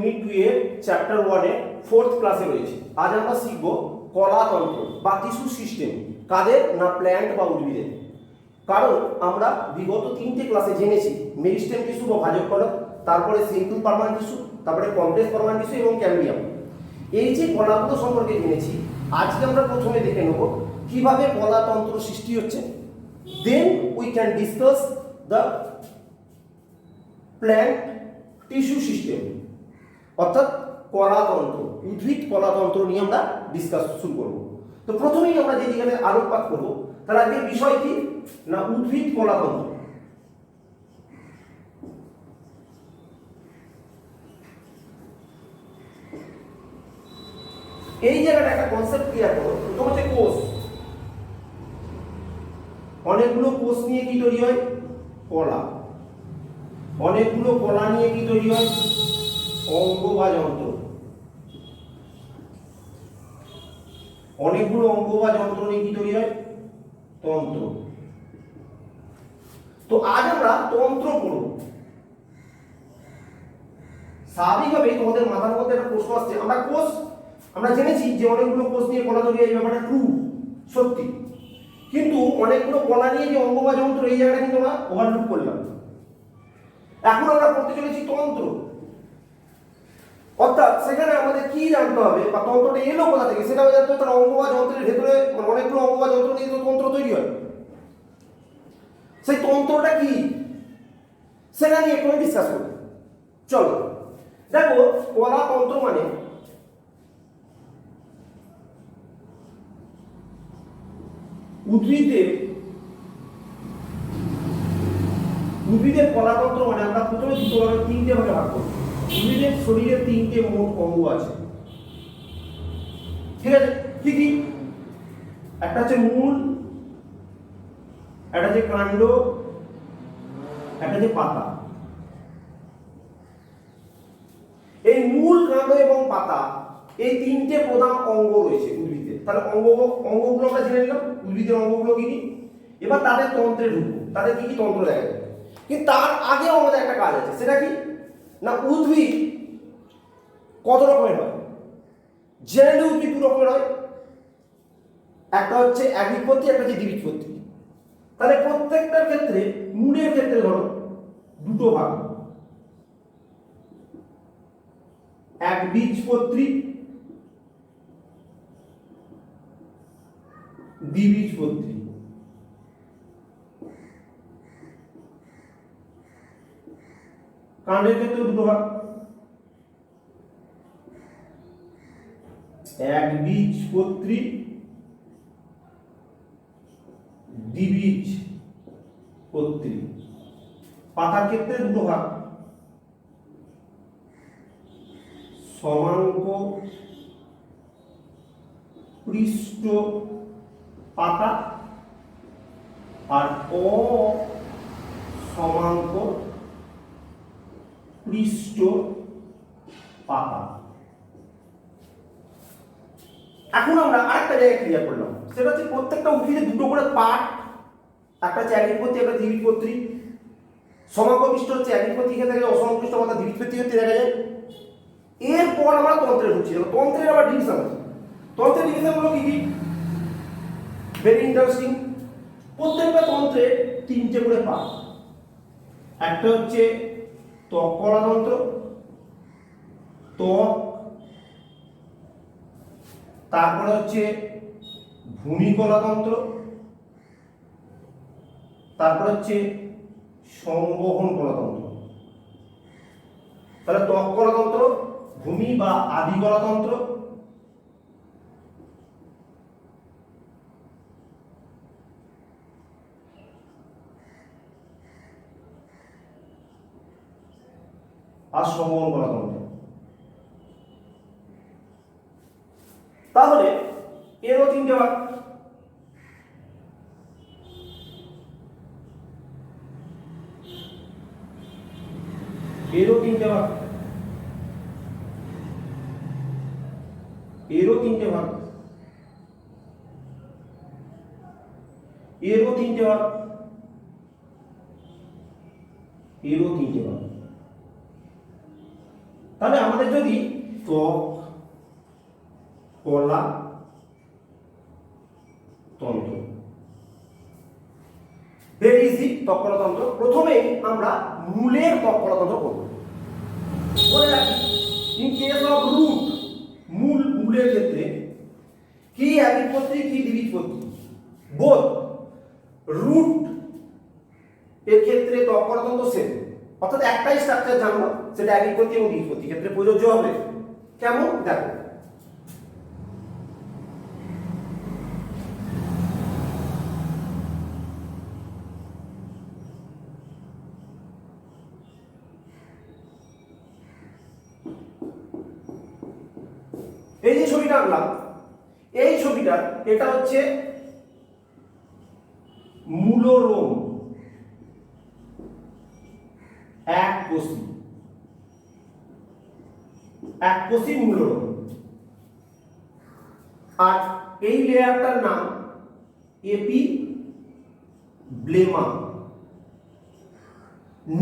Unit 2 এর chapter 1 এর 4th ক্লাসে রয়েছে। আজ আমরা শিখব কলাতন্ত্র বা টিস্যু সিস্টেম। কাদের? না প্ল্যান্ট বা উদ্ভিদের। কারণ আমরা বিগত 3টে ক্লাসে জেনেছি মেরিস্টেম টিস্যু বা ভাজক কলক, তারপরে সিম্পল পার্মানেন্ট টিস্যু, তারপরে কমপ্লেক্স পার্মানেন্ট টিস্যু এবং ক্যাম্বিয়াম। এই যে কলাগুলো সম্পর্কে জেনেছি, আজকে আমরা প্রথমে দেখে নেব কিভাবে কলাতন্ত্র সৃষ্টি হচ্ছে। Then we can discuss the plant tissue system, অর্থাৎ কলাতন্ত্র, উদ্ভিদ কলাতন্ত্র নিয়ে আমরা ডিসকাস শুরু করব। তো প্রথমেই আমরা যে দিকে আলোকপাত করব, তার আগে বিষয় কি না উদ্ভিদ কলাতন্ত্র। এই জায়গাটা একটা কনসেপ্ট ক্লিয়ার করো। প্রথম হচ্ছে কোষ। অনেকগুলো কোষ নিয়ে কি তৈরি হয়? কলা। অনেকগুলো কলা নিয়ে কি তৈরি হয়? অঙ্গ বা যন্ত্র। অনেকগুলো অঙ্গ বা যন্ত্র নিয়ে কি তৈরি হয়? তন্ত্র। তো আজ আমরা তন্ত্র পড়ব। স্বাভাবিকভাবেই তোমাদের মাথার মধ্যে একটা প্রশ্ন আসছে, আমরা জেনেছি যে অনেকগুলো কোষ নিয়ে কলা তৈরি হয়, এই ব্যাপারটা ট্রু, সত্যি। কিন্তু অনেকগুলো কলা নিয়ে যে অঙ্গ বা যন্ত্র, এই জায়গাটা কিন্তু আমরা ওভারলুক করলাম। এখন আমরা পড়তে চলেছি তন্ত্র, অর্থাৎ সেখানে আমাদের কি জানতে হবে বা তন্ত্রটা এলো কোথা থেকে সেটা জানতে হবে। তার অঙ্গ বা যন্ত্রের ভেতরে অনেকগুলো অঙ্গ বা যন্ত্র নিয়ে তো তন্ত্র তৈরি হয়। সেই তন্ত্রটা কি সেটা নিয়ে একটু ডিসকাস করব। চলো দেখো, কলাতন্ত্র মানে উদ্ভিদের কলাতন্ত্র মানে আমরা প্রথমে দুটো ভাগে, 3টে ভাগে ভাগ করব। উদ্ভিদের শরীরে 3টে মোট অঙ্গ আছে, ঠিক আছে? কি কি? একটা হচ্ছে মূল, একটা হচ্ছে কাণ্ড, একটা হচ্ছে পাতা। এই মূল, কাণ্ড এবং পাতা, এই 3টে প্রধান অঙ্গ রয়েছে উদ্ভিদের। তাহলে অঙ্গগুলো আমরা জেনে নিলাম, উদ্ভিদের অঙ্গগুলো কি কি। এবার তাদের তন্ত্রে ঢুকবো, তাদের কি কি তন্ত্র দেখা যায়। কিন্তু তার আগেও আমাদের একটা কাজ আছে, সেটা কি না উদ্ভিদ কত রকমের হয়। জেনারেলি উদ্ভিদ দু রকমের হয়, একটা হচ্ছে একবীজপত্রী, একটা হচ্ছে দ্বিবীজপত্রী। তাহলে প্রত্যেকটার ক্ষেত্রে, মূলের ক্ষেত্রে ধরো দুটো ভাগ, একবীজপত্রী, দ্বিবীজপত্রী। কাণ্ডের ক্ষেত্রে দুটো ভাগ, একবীজপত্রী, দ্বিবীজপত্রী। পাতার ক্ষেত্রে দুটো ভাগ, সমাঙ্ক পৃষ্ঠ পাতা আর অসমাঙ্ক পৃষ্ঠ পাতা। এখন আমরা আরেকটা জায়গায় ক্লিয়ার করলাম, সেটা হচ্ছে প্রত্যেকটা উদ্ভিদের দুটো করে পার্ট, একটা হচ্ছে একবীজপত্রী, একটা দ্বিবীজপত্রী। সমাঙ্ক পৃষ্ঠ হচ্ছে একবীজপত্রী ক্ষেত্রে দেখা যায়, অসমাঙ্ক পৃষ্ঠ পাতা দ্বিবীজপত্রী ক্ষেত্রে দেখা যায়। এরপর আমরা তন্ত্রে ঢুকছি। তন্ত্রের আবার ডিভিশন আছে। তন্ত্রের ডিভিশনগুলো কি কি? Very interesting. প্রত্যেকটা তন্ত্রে 3টে করে পার্ট। একটা হচ্ছে ত্বক কলাতন্ত্র, ত্বক, তারপরে হচ্ছে ভূমি কলাতন্ত্র, তারপরে হচ্ছে সংবহন কলাতন্ত্র। তাহলে ত্বক কলাতন্ত্র, ভূমি বা আদি কলাতন্ত্র, আর সংবহন কলাতন্ত্র। তাহলে এরও 3টে ভাগ, এরও 3টে ভাগ, এরও 3টে ভাগ, এরও 3টে ভাগ, এরও 3টে ভাগ। তাহলে আমাদের যদি ত্বক, কলা, তন্ত্র, ভেরি ইজি ত্বক কলা তন্ত্র। প্রথমে আমরা মূলের ত্বক কলা তন্ত্র করব। বলে রাখি ইন কেস অফ রুট, মূলের ক্ষেত্রে কি একবীজপত্রী কি দ্বিবীজপত্রী, বোথ। রুট এর ক্ষেত্রে ত্বক কলা তন্ত্র সেম, অর্থাৎ একটাই স্ট্রাকচার জানবো, সেটা একবীজপত্রী এবং দ্বিবীজপত্রী ক্ষেত্রে প্রযোজ্য হবে। কেমন দেখো, এই যে ছবিটা আঁকলাম, এই ছবিটা এটা হচ্ছে মূলরোম, এককোষী মূলরোম। আর এই লেয়ারটার নাম এপিব্লেমা।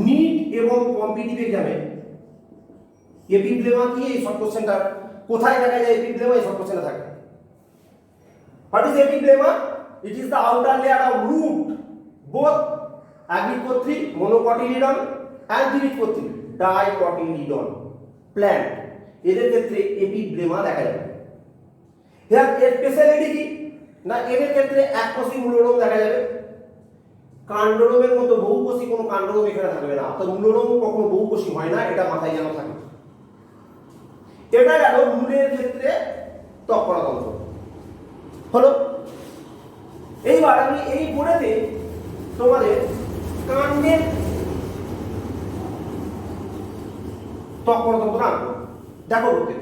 নিট এবং কম্পিটিটিভ এক্সামে এপিব্লেমা কি, এই সব কোশ্চেনটা কোথায় দেখা যায়, এপিব্লেমা এই সব কোশ্চেনে থাকে। What is epiblema? It is the outer layer of root, both একবীজপত্রী মনোকটিলিডন এন্ড দ্বিবীজপত্রী ডাইকটিলিডন প্ল্যান্ট, এদের ক্ষেত্রে এপিব্লেমা দেখা যাবে। এর স্পেশালিটি কি না, এদের ক্ষেত্রে এককোষী মূলরোম দেখা যাবে। কাণ্ডরোমের মতো বহুকোষী কোনো কাণ্ডরোম এখানে থাকবে না, অর্থাৎ মূলরোম কখনো বহুকোষী হয় না, এটা মাথায় যেন থাকে। এটা গেল মূলের ক্ষেত্রে ত্বক কলা তন্ত্র হলো। এইবার আমি এই বোর্ডেতে তোমাদের কাণ্ডের ত্বক কলা তন্ত্র আঁকবো, দেখো বলতে।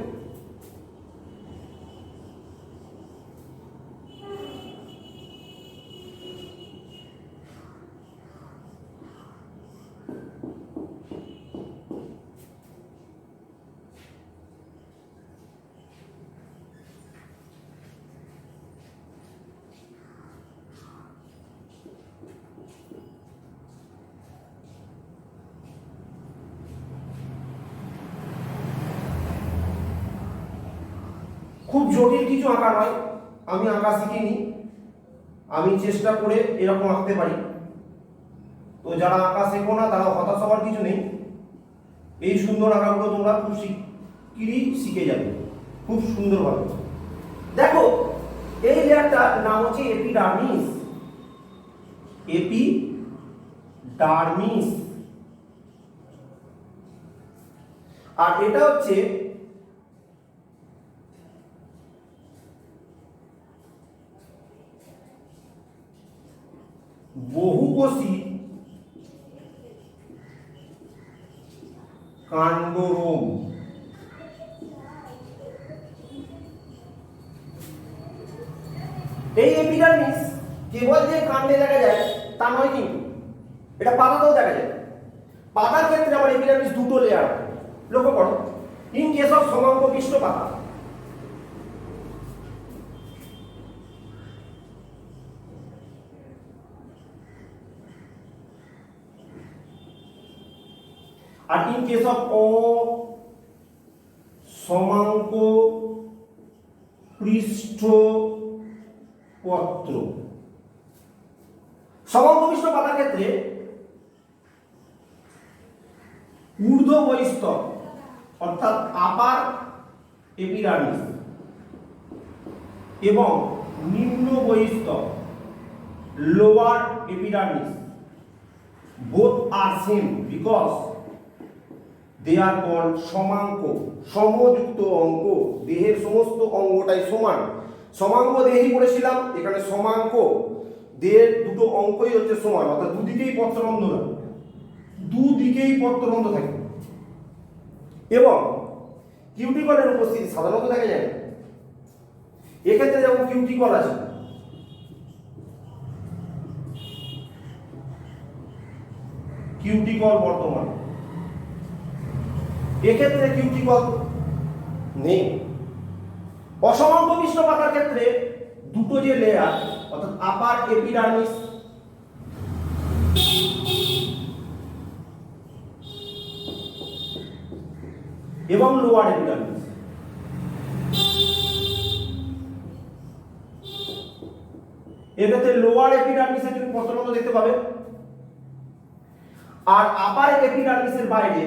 খুব জটিল কিছু আঁকা নয়, আমি আঁকা শিখিনি, আমি চেষ্টা করে এরকম আঁকতে পারি। তো যারা আঁকা শেখো না তারা হতাশ হওয়ার কিছু নেই, এই সুন্দর আঁকাগুলো তোমরা খুব শিগগিরই শিখে যাবে খুব সুন্দরভাবে। দেখো এই লেয়ারটার নাম হচ্ছে এপিডার্মিস, এপিডার্মিস। আর এটা হচ্ছে বহুকোষী কাণ্ডরোম। এই এপিডার্মিস কেবল যে কাণ্ডে দেখা যায় তা নয়, কিন্তু এটা পাতাতেও দেখা যায়। পাতার ক্ষেত্রে আমার এপিডার্মিস দুটো লেয়ার, লক্ষ্য করো। ইন কেস অফ সমাঙ্গপিষ্ট পাতা, আর ইন কেস অফ অসমাঙ্গপৃষ্ঠ পত্র। সমাঙ্গপিষ্ট পাতার ক্ষেত্রে ঊর্ধ্ববহিস্তর অর্থাৎ আপার এপিডার্মিস এবং নিম্ন বহিস্তর lower epidermis, both are same because they are called সমাঙ্গ। সমযুক্ত অঙ্গ, দেহের সমস্ত অঙ্গটাই সমান। সমাঙ্গ দেহই পড়েছিলাম, এখানে সমাঙ্গ দেহের দুটো অঙ্কই হচ্ছে সমান, অর্থাৎ দুদিকেই পত্ররন্ধ্র না, দুদিকেই পত্ররন্ধ্র থাকে। এবং কিউটিকলের উপস্থিতি সাধারণত দেখা যায় না। এক্ষেত্রে যেমন কিউটিকল আছে, কিউটিকল বর্তমান, এক্ষেত্রে কিউটিকল নেই। অসমাঙ্গপিষ্ট পাতার ক্ষেত্রে দুটো যে লেয়ার অর্থাৎ আপার এপিডার্মিস এবং লোয়ার এপিডার্মিস। এক্ষেত্রে লোয়ার এপিডার্মিসে তুমি প্রথমত দেখতে পাবে, আর আপার এপিডার্মিসের বাইরে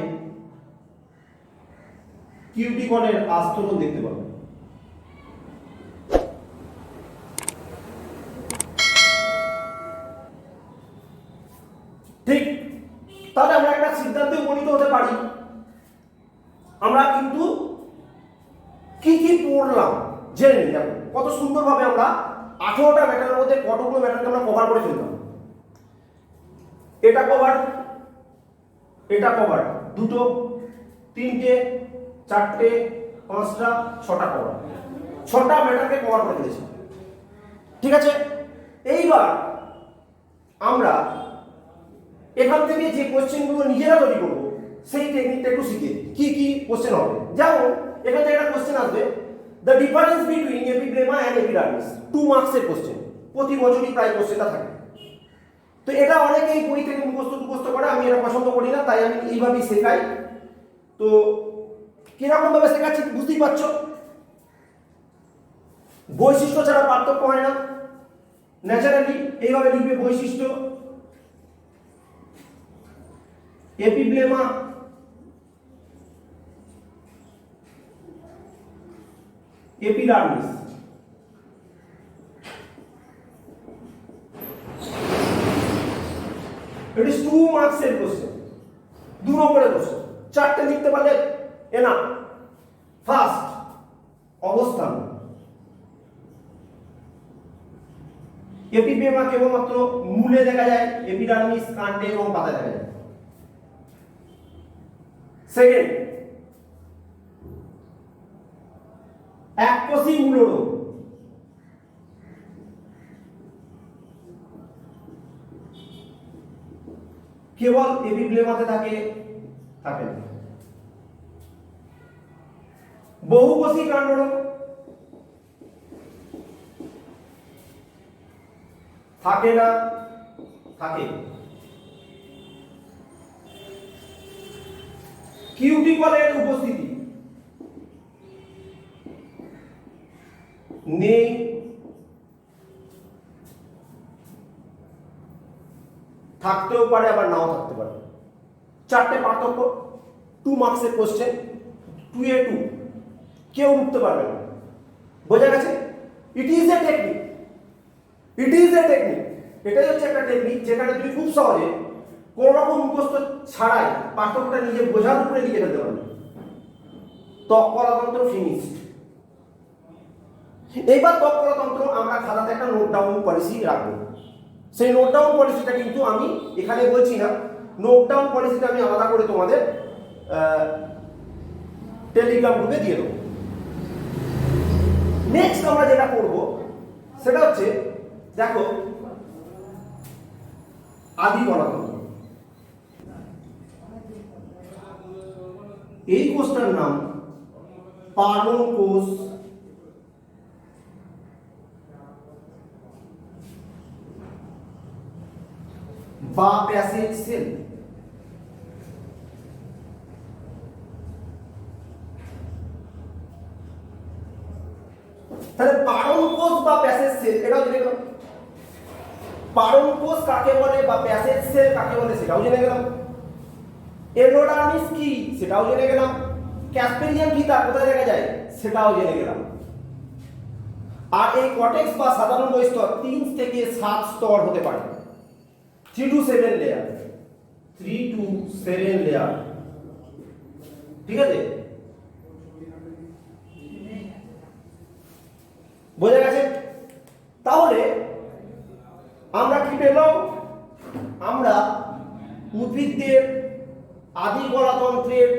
কিউটিকলের আস্তরণ দেখতে পাবে। ঠিক, তাহলে আমরা একটা সিদ্ধান্তে উপনীত হতে পারি আমরা কিন্তু কি কি পড়লাম জেনে নিই। দেখো কত সুন্দরভাবে আমরা 18টা ম্যাটারের মধ্যে কতগুলো ম্যাটারকে আমরা কভার করে ফেললাম। এটা কভার, এটা কভার, দুটো, তিনটে, চারটে, পাঁচটা, ছটা কভার, 6টা ম্যাটারকে কভার করে ফেলেছি। ঠিক আছে, এইবার আমরা এখান থেকে যে কোশ্চেনগুলো নিজেরা তৈরি করবো সেই টেকনিকটা একটু শিখে কি কি কোশ্চেন হবে। যেমন এখান থেকে একটা কোশ্চেন আসবে, the difference between epiblema and epidermis, 2 মার্কসের কোশ্চেন, প্রতি বছরই প্রায় কোশ্চেনটা থাকে। তো এটা অনেকেই বই থেকে মুখস্থ করে, আমি এটা পছন্দ করি না, তাই আমি এইভাবেই শেখাই। তো কিরকম ভাবে শেখাচ্ছি বুঝতেই পারছো, বৈশিষ্ট্য ছাড়া পার্থক্য হয় না। ন্যাচারালি এইভাবে লিখবে বৈশিষ্ট্য, এপিব্লেমা, এপিডার্মিস। It is 2 মার্কসের কোশ্চেন, 2 নম্বরের কোশ্চেন, 4টে লিখতে পারলে এনা। ফার্স্ট, অবস্থান। এপিব্লেমা কেবলমাত্র মূলে দেখা যায়, এপিডার্মিস কাণ্ডে এবং পাতায় দেখা যায়। সেকেন্ড, এককোষী মূলরোগ। কেবল এপিব্লেমাতে থাকে না। বহুকোষী কাণ্ডরোগ থাকে না, থাকে। কিউটিকলের উপস্থিতি নেই, থাকতেও পারে আবার নাও থাকতে পারে। 4টে পার্থক্য, 2 মার্কসের কোশ্চেন, 2A2, কেউ উঠতে পারবে না। বোঝা গেছে? It is a technique, it is a technique. এটাই হচ্ছে একটা টেকনিক যেখানে তুমি খুব সহজে কোন রকম মুখস্থ ছাড়াই পার্থক্যটা নিজে বোঝার উপরে লিখে ফেলতে পারবে। ত্বককলাতন্ত্র ফিনিশড। এইবার ত্বককলাতন্ত্র আমরা খাতাতে একটা নোট ডাউন পলিসি রাখবো। সেই নোট ডাউন পলিসিটা কিন্তু আমি এখানে বলছি না, নোট ডাউন পলিসিটা আমি আলাদা করে তোমাদের টেলিগ্রাম গ্রুপে দিয়ে দেবো। নেক্সট আমরা যেটা করব সেটা হচ্ছে, দেখো আদি গণতন্ত্র। এই কোষটার নাম পার্বন কোষ বা প্যাসেজ সেল। তাহলে পারণ কোষ বা প্যাসেজ সেল এটাও জেনে গেলাম। পারণ কোষ কাকে বলে বা প্যাসেজ সেল কাকে বলে সেটাও জেনে গেলাম। এন্ডোডার্মিস কি সেটাও জেনে গেলাম। ক্যাসপেরিয়ান ফিতা কোথায় দেখা যায় সেটাও জেনে গেলাম। আর এই কর্টেক্স বা সাধারণ বহিঃস্তর 3 থেকে 7 স্তর হতে পারে, 3 to 7 লেয়ার, 3 to 7 লেয়ার। ঠিক আছে, বোঝা গেছে? তাহলে আমরা কি পেলাম? আমরা উদ্ভিদদের আদি গলাতন্ত্রের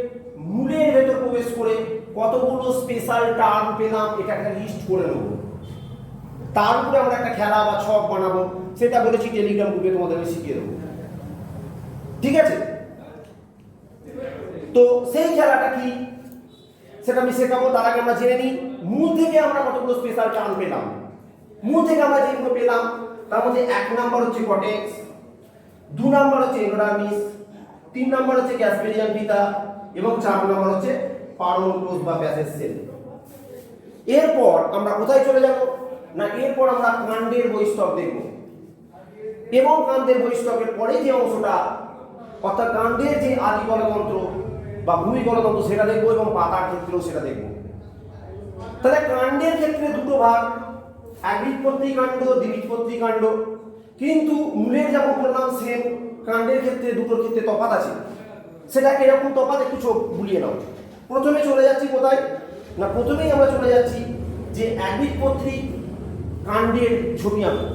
মূলের ভেতর প্রবেশ করে কতগুলো স্পেশাল টার্ম পেলাম, এটা একটা লিস্ট করে নেব। তার উপরে আমরা একটা খেলা বা ছক বানাবো, সেটা বলেছি টেলিগ্রাম গ্রুপে তোমাদের আমি শিখিয়ে দেবো। ঠিক আছে, তো সেই খেলাটা কি সেটা আমি শেখাবো। তার আগে আমরা জেনে নিই মূল থেকে আমরা কতগুলো স্পেশাল টার্ম পেলাম। মূল থেকে আমরা যেগুলো পেলাম তার মধ্যে 1 নাম্বার হচ্ছে কর্টেক্স, 2 নাম্বার হচ্ছে এন্ডোডার্মিস, 3 নাম্বার হচ্ছে ক্যাসপেরিয়ান ফিতা এবং 4 নাম্বার হচ্ছে পারল কোষ বা ব্যাসের সেল। এরপর আমরা কোথায় চলে যাব না, এরপর আমরা কাণ্ডের বহিঃস্থক দেখব এবং কাণ্ডের বহিঃস্থকের পরে যে অংশটা অর্থাৎ কাণ্ডের যে আদি গলতন্ত্র বা ভূমি গলতন্ত্র সেটা দেখবো এবং পাতার ক্ষেত্রেও সেটা দেখবো। তাহলে কাণ্ডের ক্ষেত্রে দুটো ভাগ, একবীজপত্রী কাণ্ড, দ্বিবীজপত্রী কাণ্ড, কিন্তু মূলের যেমন বললাম সেম, কাণ্ডের ক্ষেত্রে দুটোর ক্ষেত্রে তফাৎ আছে। সেটা এরকম তফাৎ একটু চোখ বুলিয়ে নাও। প্রথমে চলে যাচ্ছি কোথায় না, প্রথমেই আমরা চলে যাচ্ছি যে একবীজপত্রী কাণ্ডের ছবি আঁকবো।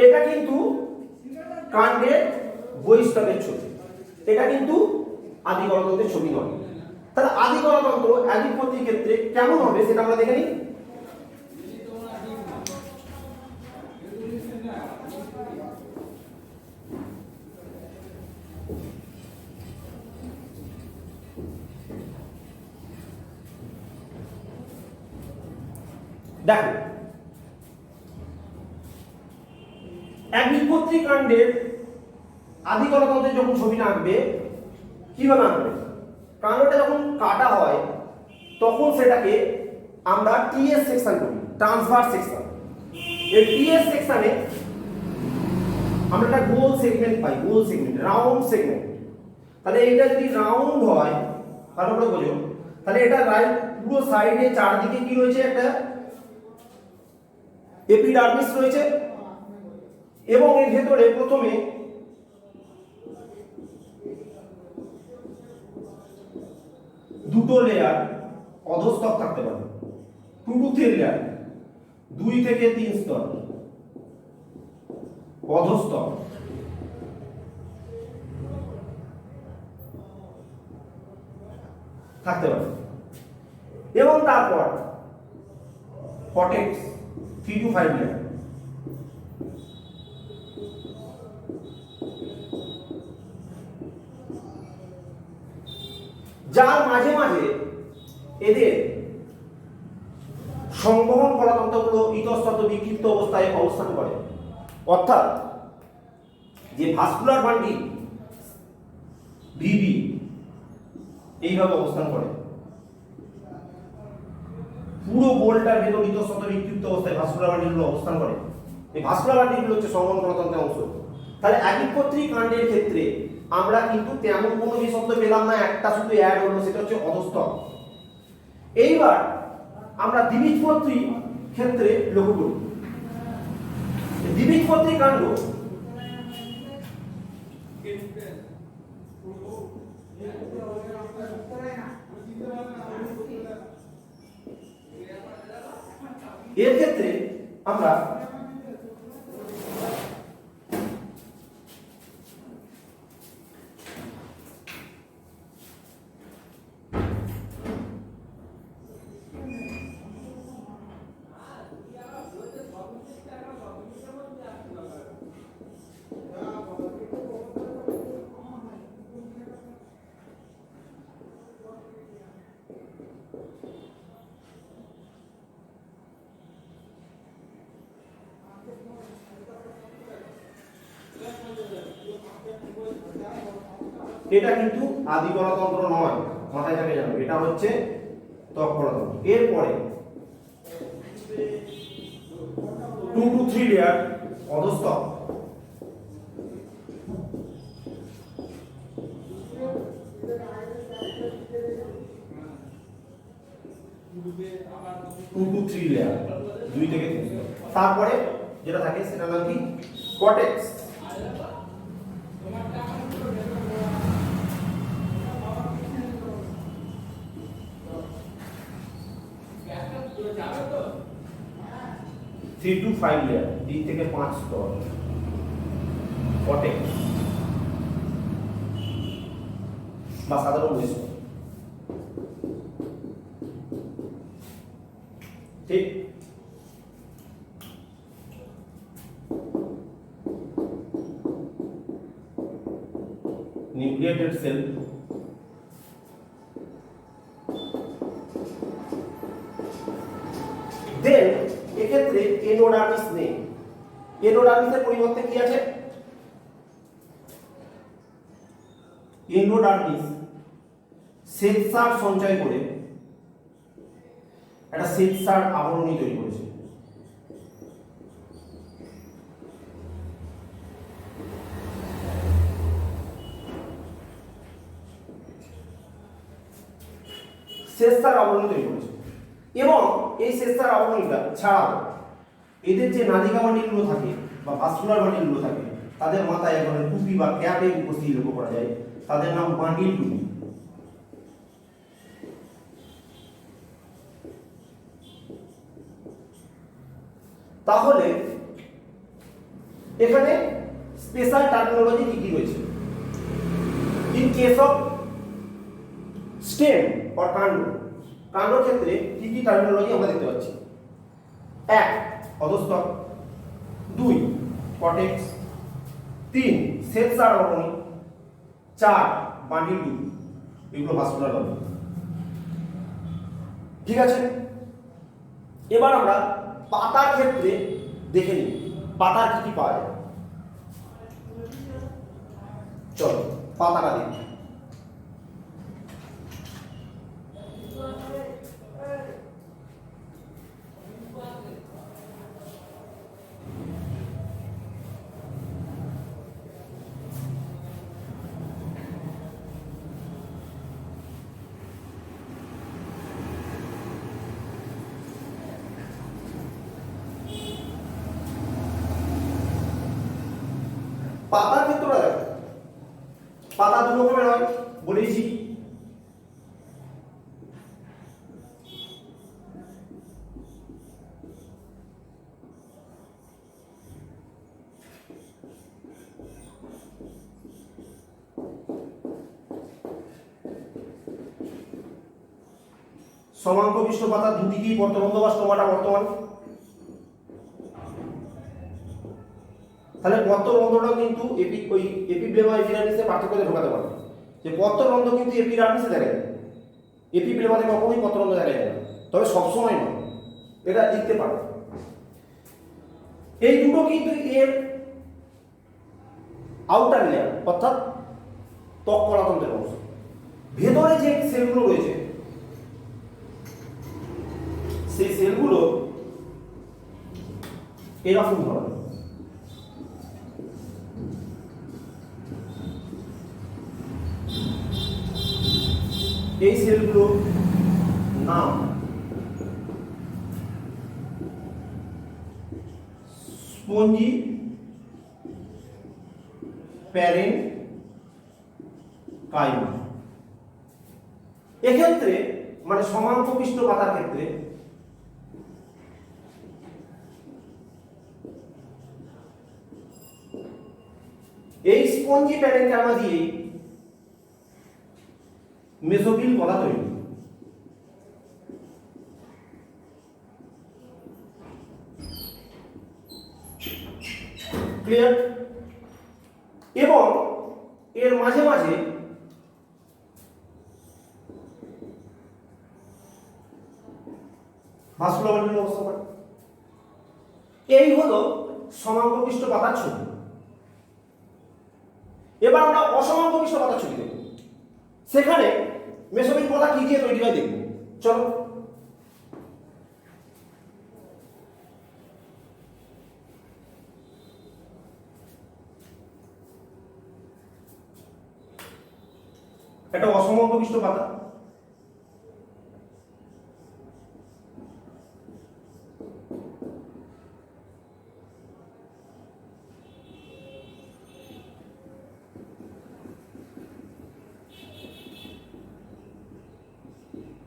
এটা কিন্তু কাণ্ডের বহিঃস্থকের ছবি, এটা কিন্তু আদি গলতন্ত্রের ছবি নয়। তাহলে আদি গলতন্ত্র একবীজপত্রীর ক্ষেত্রে কেমন হবে সেটা আমরা দেখে নিই। দেখো, একবীজপত্রী কাণ্ডের আদি গলতন্ত্রের যখন ছবিটা আঁকবে কিভাবে আঁকবে, কাণ্ডটা যখন কাটা হয় তখন সেটাকে আমরা টিএস সেকশন করি, ট্রান্সভার্স সেকশন। এই টিএস সেকশনে আমরা একটা গোল সেগমেন্ট পাই, গোল সেগমেন্ট, রাউন্ড সেগমেন্ট। তাহলে এইটা যদি রাউন্ড হয়, ভালো করে বোঝো, তাহলে এটা রাইট পুরো সাইডে চারদিকে কি রয়েছে, একটা এপিডার্মিস রয়েছে এবং এর ভেতরে প্রথমে দুটো লেয়ার অধস্তর থাকতে পারে, 2 to 3 লেয়ার, 2 থেকে 3 স্তর অধস্তর। থাকতে পারে এবং তারপর কর্টেক্স 3 to 5 লেয়ার। যার মাঝে মাঝে এদের সংবহন কলাতন্ত্রগুলো ইতস্তত বিক্ষিপ্ত অবস্থায় অবস্থান করে, অর্থাৎ যে ভাস্কুলার বান্ডিল ভিবি এইভাবে অবস্থান করে, পুরো বোলটার ভেতর ইতস্তত বিক্ষিপ্ত অবস্থায় ভাস্কুলার বান্ডিলগুলো অবস্থান করে। এই ভাস্কুলার বান্ডিলগুলো হচ্ছে সংবহন কলাতন্ত্রের অংশ। তাহলে একবীজপত্রী কাণ্ডের ক্ষেত্রে আমরা কিন্তু তেমন কোনো শব্দ পেলাম না, একটা শুধু অ্যাড হলো, সেটা হচ্ছে অধস্তর। এইবার আমরা দ্বিবীজপত্রী ক্ষেত্রে লক্ষ্য করি, দ্বিবীজপত্রী কাণ্ড এর ক্ষেত্রে আমরা এটা কিন্তু আদি গণতন্ত্র নয়, মাথায় থাকে জানো, এটা হচ্ছে ত্বক গণতন্ত্র। এরপরে 2 to 3 লেয়ার অধস্তর, লেয়ার 2 থেকে 3 স্তর। তারপরে যেটা থাকে সেটা নাম কি, কর্টেক্স। 3 to 5 লেয়ার, 3 থেকে 5 স্তর কটেক্স বা সাধারণ মেসো। ঠিক, নিউক্লিয়েটেড সেল দেন এক্ষেত্রে এন্ডোডার্মিস নেই। এন্ডোডার্মিসের পরিবর্তে কি আছে? এন্ডোডার্মিস শ্বেতসার সঞ্চয় করে একটা শ্বেতসার আবরণী তৈরি করেছে। শ্বেতসার আবরণী তৈরি করেছে এবং এই শ্বেতসার আবরণীটা ছাড়াও এদের যে নালিকা বান্ডিলগুলো থাকে বা ভাস্কুলার বান্ডিলগুলো থাকে তাদের মাথায় এক ধরনের টুপি বা ক্যাপের উপস্থিতি লক্ষ্য করা যায়, তাদের নাম বান্ডিল টুপি। তাহলে এখানে স্পেশাল টার্মিনোলজি কি কি রয়েছে? In case of stem or কাণ্ড, কাণ্ডর ক্ষেত্রে কি কি টার্মিনোলজি আমরা দেখতে পাচ্ছি? 1 অধস্তন, 2 কটেক্স, 3 শ্বেতসার আবরণী, 4 বান্ডিল টুপি, এগুলো ভাস্কুলার বান্ডিল। ঠিক আছে, এবার আমরা পাতার ক্ষেত্রে দেখে নিই পাতার কি কি পাওয়া যায়। চলো পাতাটা দেখি। পাতার ক্ষেত্রে দেখো, পাতা দু রকমের হয় বলেছি। সমাঙ্কবিষ্ট পাতা দুদিকেই পত্রবন্ধ বা স্টোমাটা বর্তমান। তাহলে পত্ররন্ধ্রটাও কিন্তু এপিব্লেমা এপিডার্মিসে পার্থক্যতে ঢোকাতে পারে যে পত্ররন্ধ্র কিন্তু এপিডার্মিসে দেখা যায়, এপিব্লেমাতে কখনোই পত্ররন্ধ্র দেখা যায় না, তবে সবসময় নয়, এটা লিখতে পারে। এই দুটো কিন্তু এর আউটার লেয়ার অর্থাৎ ত্বক কলাতন্ত্রের অংশ। ভেতরে যে সেলগুলো রয়েছে সেই সেলগুলো এরকম ধরনের। এই সেলগুলো নাম স্পঞ্জি প্যারেনকাইমা। এক্ষেত্রে মানে সমান্তপিষ্ট পাতার ক্ষেত্রে এই স্পঞ্জি প্যারেনকাইমা দিয়ে মেসোফিল কলা তৈরি। ক্লিয়ার? এবং এর মাঝে মাঝে ভাস্কুলার বান্ডিল অবস্থা করে। এই হলো সমাঙ্কপিষ্ট পাতার ছবি। এবার আমরা অসমাঙ্কপিষ্ট পাতার ছবি দেখব, সেখানে মেসোফিল কলা কি দিয়ে তৈরি হয় দেখব। চলো একটা অসমাঙ্কপিষ্ট পাতা,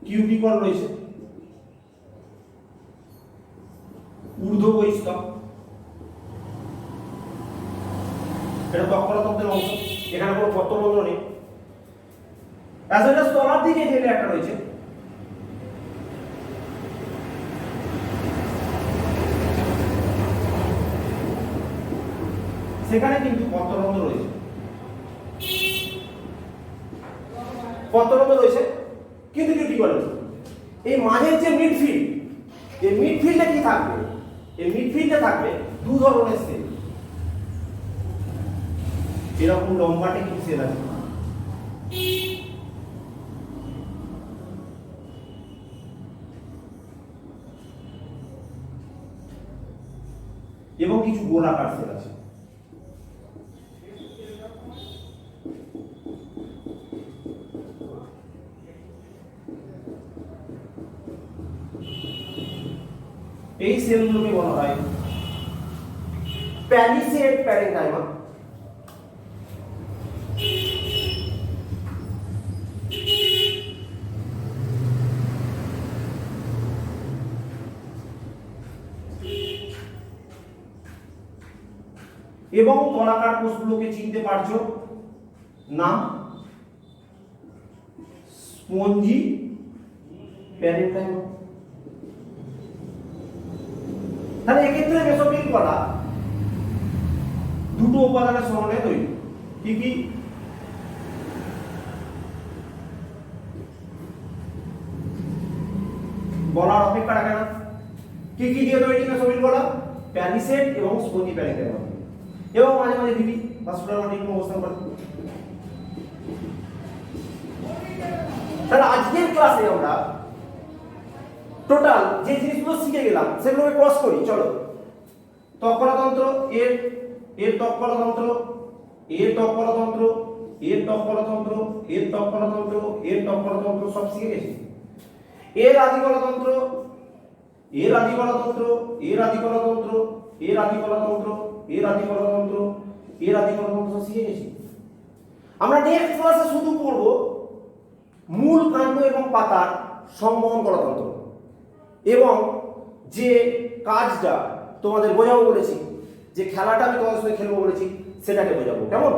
কিউটিকল রয়েছে, বহিস্তক, এটা তৎপরতন্ত্রের অংশ, এখানে কোনো পত্ররন্ধ্র নেই। অ্যাজোটাস তলার দিকে যে লেয়ারটা রয়েছে সেখানে কিন্তু পত্ররন্ধ্র রয়েছে, পত্ররন্ধ্র রয়েছে, কিন্তু কি বলে এই মাঝের যে মিডফিল্ড, এই মিডফিল্ডে কি থাকবে? এই মিডফিল্ডে থাকবে দু ধরনের সেল, এরকম লম্বাটে কি সেল আছে, এবং কিছু গোলাকার সেল আছে। এই সেলগুলোকে বলা হয় প্যালিসেড প্যারেনকাইমা। এবং তলাকার কোষগুলোকে চিনতে পারছো, নাম স্পঞ্জি প্যারেনকাইমা। তাহলে এক্ষেত্রে মেসোফিল কলা দুটো উপাদানের সমন্বয়ে তৈরি। কি কি? বলার অপেক্ষা রাখে না। কি কি দিয়ে তৈরি মেসোফিল কলা? প্যালিসেড এবং স্পঞ্জি প্যারেনকাইমা, এবং মাঝে মাঝে ভিভি ভাস্কুলার মাল্টিপ্লিকেশন অবস্থান করে। তাহলে আজকের ক্লাসে আমরা টোটাল যে জিনিসগুলো শিখে গেলাম সেগুলোকে ক্রস করি। চলো, তৎপরতন্ত্র, এর তৎপরতন্ত্র, এর তৎপরতন্ত্র, এর তৎপরতন্ত্র, এর তৎপরতন্ত্র, এর তৎপরতন্ত্র সব শিখে গেছি। এর আদিকলতন্ত্র, এর আদিকলতন্ত্র, এর আদিকলতন্ত্র, এর আদিকলতন্ত্র, এর আদিকলতন্ত্র, এর আদিকলতন্ত্র সব শিখে গেছি। আমরা নেক্সট ক্লাসে শুধু পড়ব মূল কাণ্ড এবং পাতার সংবহন কলাতন্ত্র, এবং যে কাজটা তোমাদের বোঝাবো বলেছি, যে খেলাটা আমি তোমাদের সঙ্গে খেলবো বলেছি, সেটাকে বোঝাবো। কেমন?